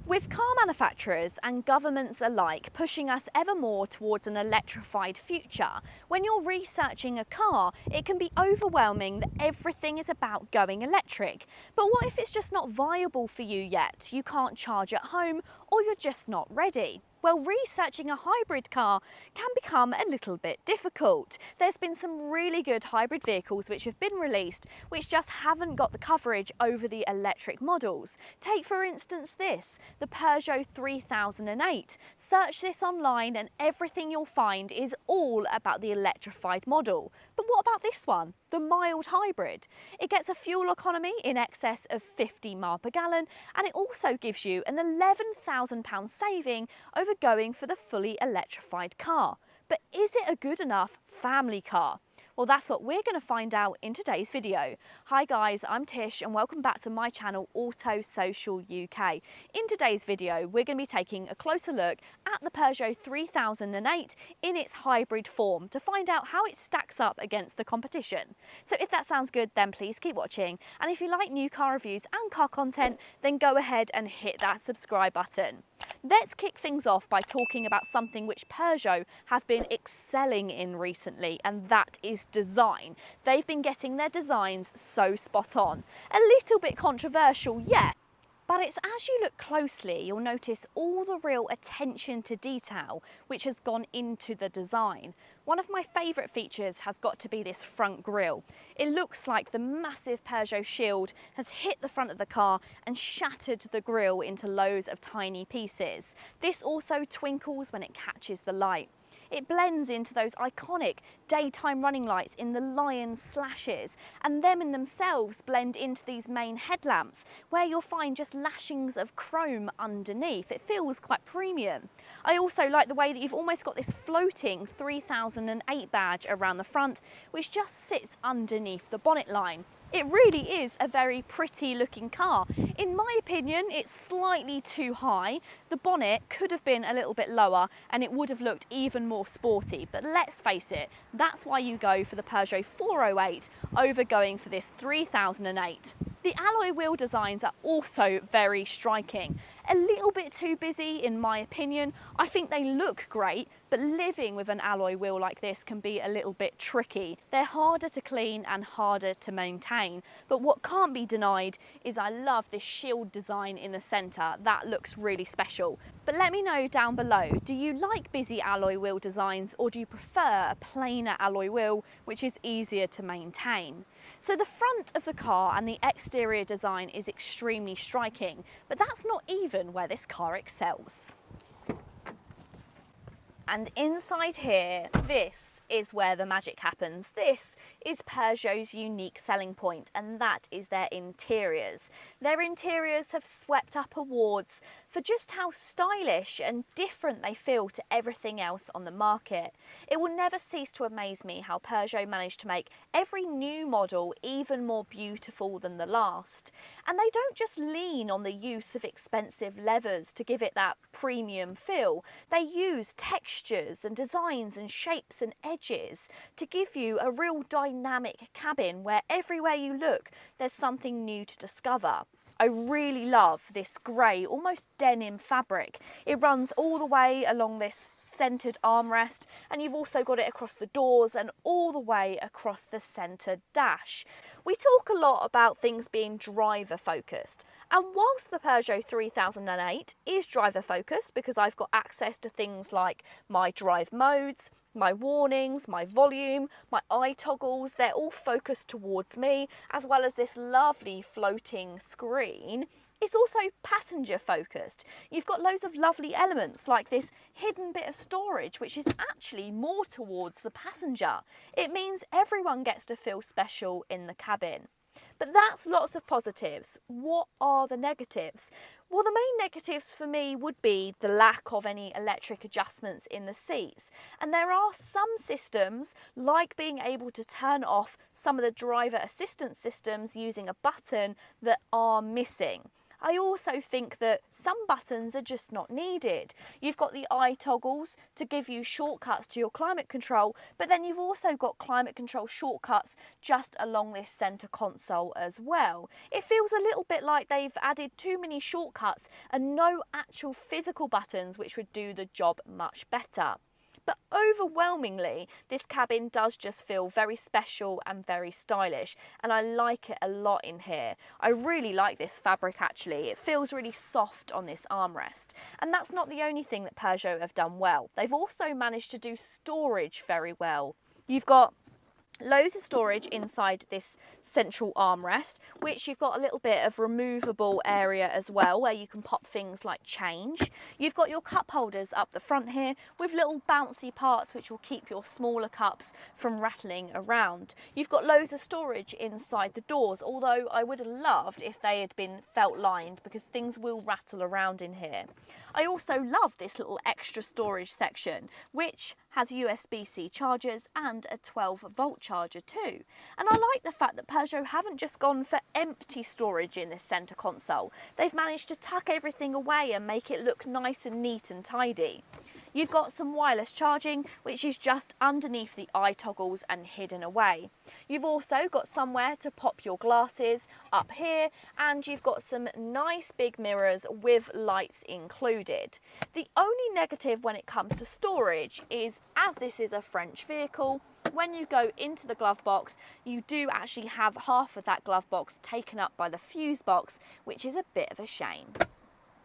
With car manufacturers and governments alike pushing us ever more towards an electrified future, when you're researching a car, it can be overwhelming that everything is about going electric. But what if it's just not viable for you yet? You can't charge at home, or you're just not ready? Well, researching a hybrid car can become a little bit difficult. There's been some really good hybrid vehicles which have been released, which just haven't got the coverage over the electric models. Take for instance this, the Peugeot 3008. Search this online and everything you'll find is all about the electrified model. But what about this one, the mild hybrid? It gets a fuel economy in excess of 50 miles per gallon, and it also gives you an £11,000 saving over going for the fully electrified car. But is it a good enough family car? Well, that's what we're going to find out in today's video. Hi guys, I'm Tish and welcome back to my channel Auto Social UK. In today's video, we're going to be taking a closer look at the Peugeot 3008 in its hybrid form to find out how it stacks up against the competition. So if that sounds good, then please keep watching. And if you like new car reviews and car content, then go ahead and hit that subscribe button. Let's kick things off by talking about something which Peugeot have been excelling in recently, and that is design. They've been getting their designs so spot on. A little bit controversial, yeah, but it's as you look closely, you'll notice all the real attention to detail which has gone into the design. One of my favourite features has got to be this front grille. It looks like the massive Peugeot shield has hit the front of the car and shattered the grille into loads of tiny pieces. This also twinkles when it catches the light. It blends into those iconic daytime running lights in the lion slashes, and them in themselves blend into these main headlamps where you'll find just lashings of chrome underneath. It feels quite premium. I also like the way that you've almost got this floating 3008 badge around the front, which just sits underneath the bonnet line. It really is a very pretty looking car. In my opinion, it's slightly too high. The bonnet could have been a little bit lower and it would have looked even more sporty. But let's face it, that's why you go for the Peugeot 408 over going for this 3008. The alloy wheel designs are also very striking. A little bit too busy in my opinion. I think they look great, but living with an alloy wheel like this can be a little bit tricky. They're harder to clean and harder to maintain. But what can't be denied is I love this shield design in the centre. That looks really special. But let me know down below, do you like busy alloy wheel designs, or do you prefer a plainer alloy wheel which is easier to maintain? So the front of the car and the exterior design is extremely striking, but that's not even where this car excels. And inside here, this is where the magic happens. This is Peugeot's unique selling point, and that is their interiors. Their interiors have swept up awards for just how stylish and different they feel to everything else on the market. It will never cease to amaze me how Peugeot managed to make every new model even more beautiful than the last. And they don't just lean on the use of expensive leathers to give it that premium feel. They use textures and designs and shapes and edges to give you a real dynamic cabin where everywhere you look there's something new to discover. I really love this grey, almost denim fabric. It runs all the way along this centred armrest, and you've also got it across the doors and all the way across the centre dash. We talk a lot about things being driver focused, and whilst the Peugeot 3008 is driver focused because I've got access to things like my drive modes, my warnings, my volume, my eye toggles, they're all focused towards me, as well as this lovely floating screen. It's also passenger focused. You've got loads of lovely elements like this hidden bit of storage, which is actually more towards the passenger. It means everyone gets to feel special in the cabin. But that's lots of positives. What are the negatives? Well, the main negatives for me would be the lack of any electric adjustments in the seats. And there are some systems, like being able to turn off some of the driver assistance systems using a button, that are missing. I also think that some buttons are just not needed. You've got the eye toggles to give you shortcuts to your climate control, but then you've also got climate control shortcuts just along this centre console as well. It feels a little bit like they've added too many shortcuts and no actual physical buttons which would do the job much better. But overwhelmingly, this cabin does just feel very special and very stylish, and I like it a lot in here. I really like this fabric actually. It feels really soft on this armrest. And that's not the only thing that Peugeot have done well. They've also managed to do storage very well. You've got loads of storage inside this central armrest, which you've got a little bit of removable area as well where you can pop things like change. You've got your cup holders up the front here with little bouncy parts which will keep your smaller cups from rattling around. You've got loads of storage inside the doors, although I would have loved if they had been felt lined because things will rattle around in here. I also love this little extra storage section which has USB-C chargers and a 12-volt charger too. And I like the fact that Peugeot haven't just gone for empty storage in this centre console. They've managed to tuck everything away and make it look nice and neat and tidy. You've got some wireless charging, which is just underneath the eye toggles and hidden away. You've also got somewhere to pop your glasses up here, and you've got some nice big mirrors with lights included. The only negative when it comes to storage is, as this is a French vehicle, when you go into the glove box, you do actually have half of that glove box taken up by the fuse box, which is a bit of a shame.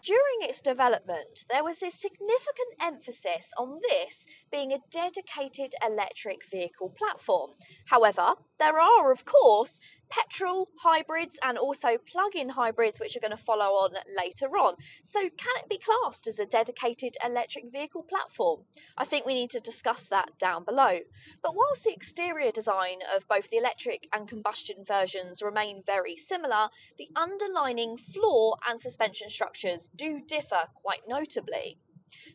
During its development, there was a significant emphasis on this being a dedicated electric vehicle platform. However, there are, of course, petrol hybrids and also plug-in hybrids which are going to follow on later on. So can it be classed as a dedicated electric vehicle platform? I think we need to discuss that down below. But whilst the exterior design of both the electric and combustion versions remain very similar, the underlying floor and suspension structures do differ quite notably.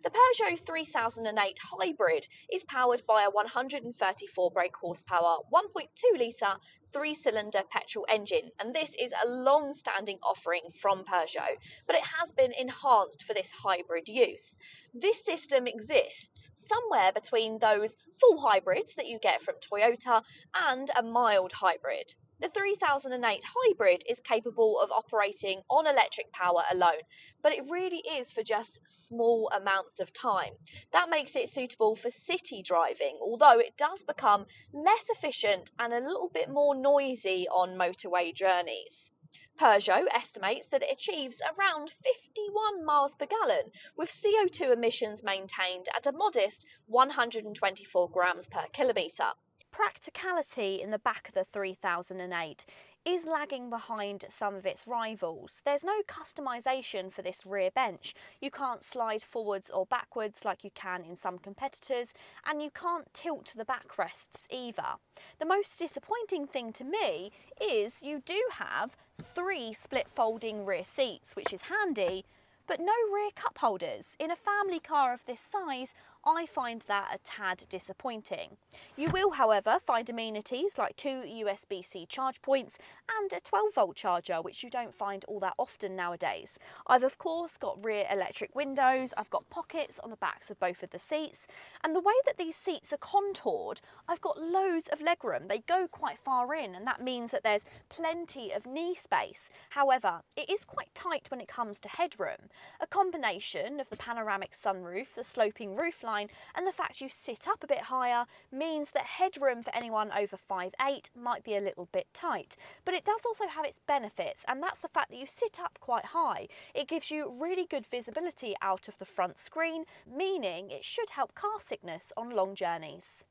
The Peugeot 3008 Hybrid is powered by a 134 brake horsepower, 1.2 litre, 3-cylinder petrol engine, and this is a long-standing offering from Peugeot, but it has been enhanced for this hybrid use. This system exists somewhere between those full hybrids that you get from Toyota and a mild hybrid. The 3008 Hybrid is capable of operating on electric power alone, but it really is for just small amounts of time. That makes it suitable for city driving, although it does become less efficient and a little bit more noisy on motorway journeys. Peugeot estimates that it achieves around 51 miles per gallon, with CO2 emissions maintained at a modest 124 grams per kilometre. Practicality in the back of the 3008 is lagging behind some of its rivals. There's no customisation for this rear bench. You can't slide forwards or backwards like you can in some competitors, and you can't tilt the backrests either. The most disappointing thing to me is you do have 3 split folding rear seats, which is handy, but no rear cup holders. In a family car of this size, I find that a tad disappointing. You will, however, find amenities like 2 USB-C charge points and a 12-volt charger, which you don't find all that often nowadays. I've of course got rear electric windows, I've got pockets on the backs of both of the seats, and the way that these seats are contoured, I've got loads of legroom. They go quite far in, and that means that there's plenty of knee space. However, it is quite tight when it comes to headroom. A combination of the panoramic sunroof, the sloping roofline, and the fact you sit up a bit higher means that headroom for anyone over 5'8" might be a little bit tight. But it does also have its benefits, and that's the fact that you sit up quite high. It gives you really good visibility out of the front screen, meaning it should help car sickness on long journeys.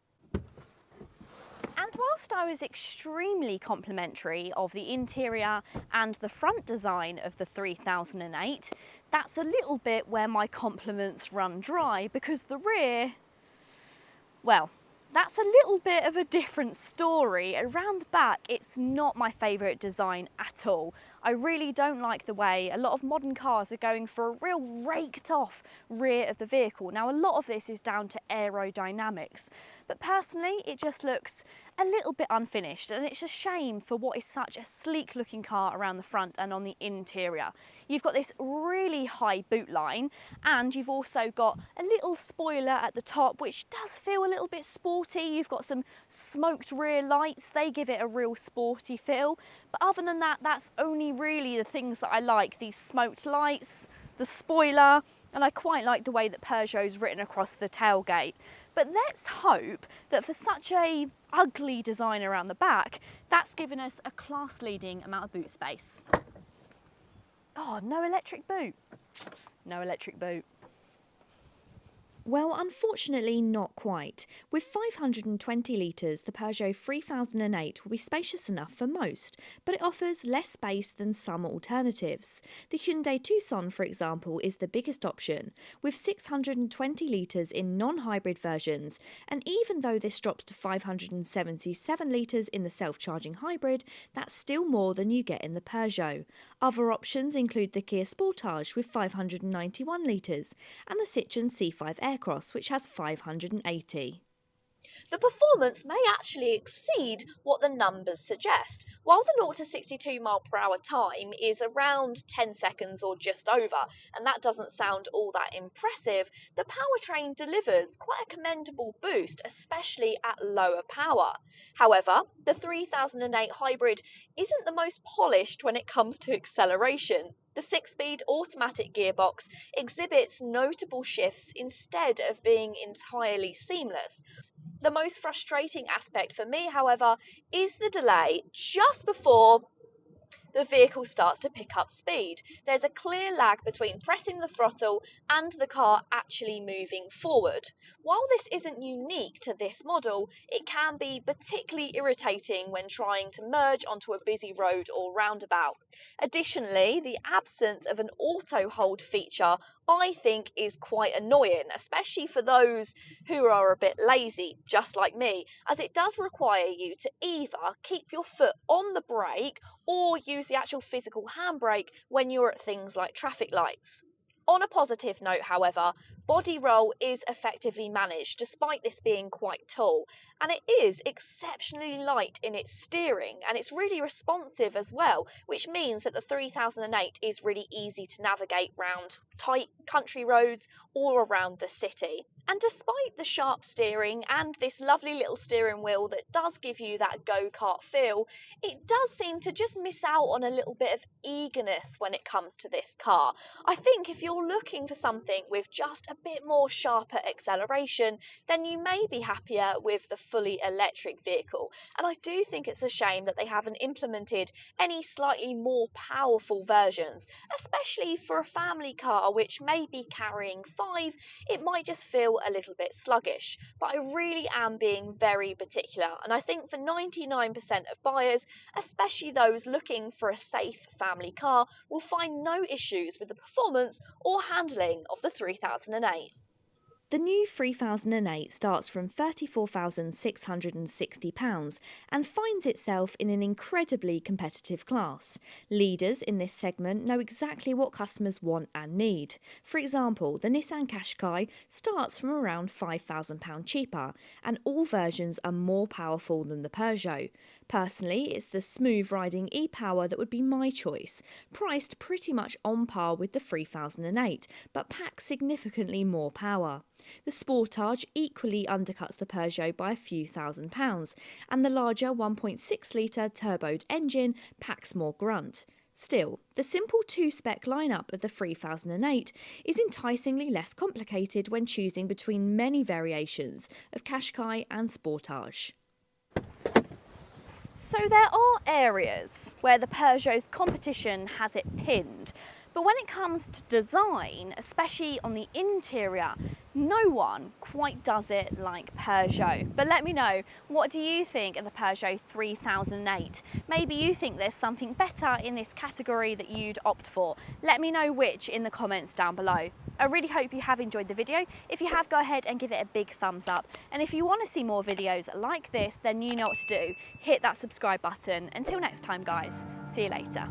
And whilst I was extremely complimentary of the interior and the front design of the 3008, that's a little bit where my compliments run dry, because the rear, well, that's a little bit of a different story. Around the back, it's not my favourite design at all. I really don't like the way a lot of modern cars are going for a real raked off rear of the vehicle. Now, a lot of this is down to aerodynamics, but personally it just looks a little bit unfinished, and it's a shame for what is such a sleek looking car around the front and on the interior. You've got this really high boot line, and you've also got a little spoiler at the top which does feel a little bit sporty. You've got some smoked rear lights, they give it a real sporty feel, but other than that, that's only really the things that I like: these smoked lights, the spoiler, and I quite like the way that Peugeot's written across the tailgate. But let's hope that for such a ugly design around the back, that's given us a class-leading amount of boot space. Oh, no electric boot. No electric boot. Well, unfortunately not quite. With 520 litres, the Peugeot 3008 will be spacious enough for most, but it offers less space than some alternatives. The Hyundai Tucson, for example, is the biggest option, with 620 litres in non-hybrid versions, and even though this drops to 577 litres in the self-charging hybrid, that's still more than you get in the Peugeot. Other options include the Kia Sportage with 591 litres, and the Citroën C5 Aircross, which has 580. The performance may actually exceed what the numbers suggest. While the 0 to 62 mph time is around 10 seconds or just over, and that doesn't sound all that impressive, the powertrain delivers quite a commendable boost, especially at lower power. However, the 3008 hybrid isn't the most polished when it comes to acceleration. The 6-speed automatic gearbox exhibits notable shifts instead of being entirely seamless. The most frustrating aspect for me, however, is the delay just before the vehicle starts to pick up speed. There's a clear lag between pressing the throttle and the car actually moving forward. While this isn't unique to this model, it can be particularly irritating when trying to merge onto a busy road or roundabout. Additionally, the absence of an auto hold feature I think is quite annoying, especially for those who are a bit lazy, just like me, as it does require you to either keep your foot on the brake or use the actual physical handbrake when you're at things like traffic lights. On a positive note, however, body roll is effectively managed despite this being quite tall, and it is exceptionally light in its steering, and it's really responsive as well, which means that the 3008 is really easy to navigate round tight country roads or around the city. And despite the sharp steering and this lovely little steering wheel that does give you that go-kart feel, it does seem to just miss out on a little bit of eagerness when it comes to this car. I think if you're looking for something with just a bit more sharper acceleration, then you may be happier with the fully electric vehicle. And I do think it's a shame that they haven't implemented any slightly more powerful versions, especially for a family car which may be carrying 5. It might just feel a little bit sluggish. But I really am being very particular, and I think for 99% of buyers, especially those looking for a safe family car, will find no issues with the performance or handling of the 3008. The new 3008 starts from £34,660 and finds itself in an incredibly competitive class. Leaders in this segment know exactly what customers want and need. For example, the Nissan Qashqai starts from around £5,000 cheaper, and all versions are more powerful than the Peugeot. Personally, it's the smooth riding e-Power that would be my choice, priced pretty much on par with the 3008, but packs significantly more power. The Sportage equally undercuts the Peugeot by a few £1,000s, and the larger 1.6-litre turboed engine packs more grunt. Still, the simple two-spec lineup of the 3008 is enticingly less complicated when choosing between many variations of Qashqai and Sportage. So there are areas where the Peugeot's competition has it pinned, but when it comes to design, especially on the interior, no one quite does it like Peugeot. But let me know, what do you think of the Peugeot 3008? Maybe you think there's something better in this category that you'd opt for. Let me know which in the comments down below. I really hope you have enjoyed the video. If you have, go ahead and give it a big thumbs up. And if you want to see more videos like this, then you know what to do. Hit that subscribe button. Until next time, guys, see you later.